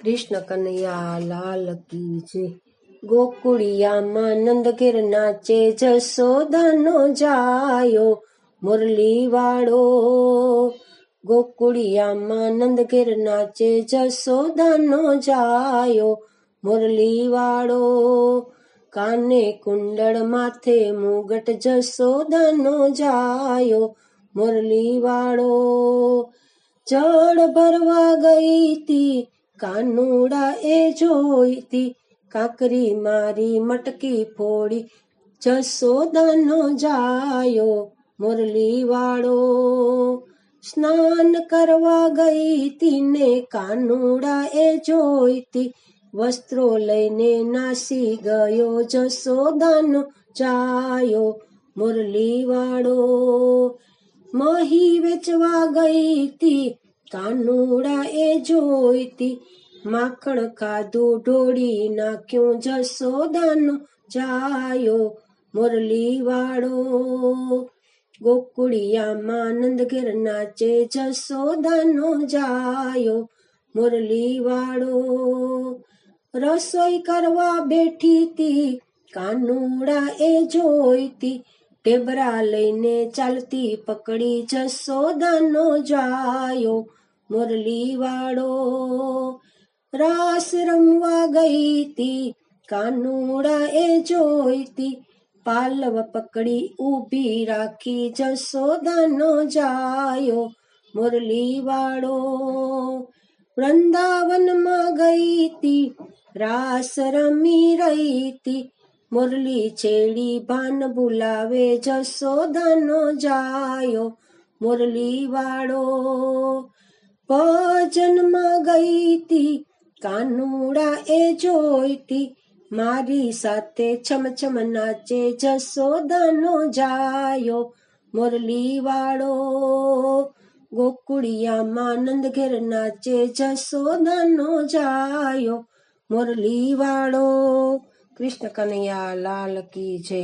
કૃષ્ણ કનૈયા લાલ કી જય। ગોકુળિયામાં નંદ ઘેર નાચે જશોદાનો જાયો મુરલી વાળો। ગોકુળિયામાં નંદ ઘેર નાચે જશોદાનો જાયો મુરલી વાળો। કાને કુંડળ માથે મુગટ જશોદાનો જાયો મુરલી વાળો। જળ ભરવા ગઈ તી કાનુડા એ જોઈતી કાંકરી મારી મટકી ફોડી જશોદાનો જાયો મુરલી વાળો। સ્નાન કરવા ગઈ તી ને કાનુડા એ જોઈતી વસ્ત્રો લઈને નાસી ગયો જશોદાનો જાયો મુરલી વાળો। મહી વેચવા ગઈ તી કાનુડા એ જોઈતી માખણ ખાધું ઢોળી નાખ્યું જશોદાનો જાયો મુરલી વાળો। ગોકુળિયામાં નંદ ઘેર નાચે જશોદાનો જાયો મુરલી વાળો। રસોઈ કરવા બેઠી તી કાનુડા એ જોઈતી ઢેબરા લઈને ચાલતી પકડી જશોદાનો જાયો મુરલી વાળો। રાસ રમવા ગઈ તી કાનુડા એ જોઈતી પાલવ પકડી ઊભી રાખી જશોદાનો જાયો મુરલી વાળો। વૃંદાવનમાં ગઈ તી રાસ રમી રહી તી મુરલી છેડી ભાન ભૂલાવે જશોદાનો જાયો મુરલી વાળો। ભજનમાં ગઈ તી કાનુડા એ જોઈતી મારી સાથે છમ છમ નાચે જશોદાનો જાયો મુરલી વાળો। ગોકુળિયામાં નંદ ઘેર નાચે જશોદાનો જાયો મુરલી વાળો। કૃષ્ણ કનૈયા લાલ કી જય।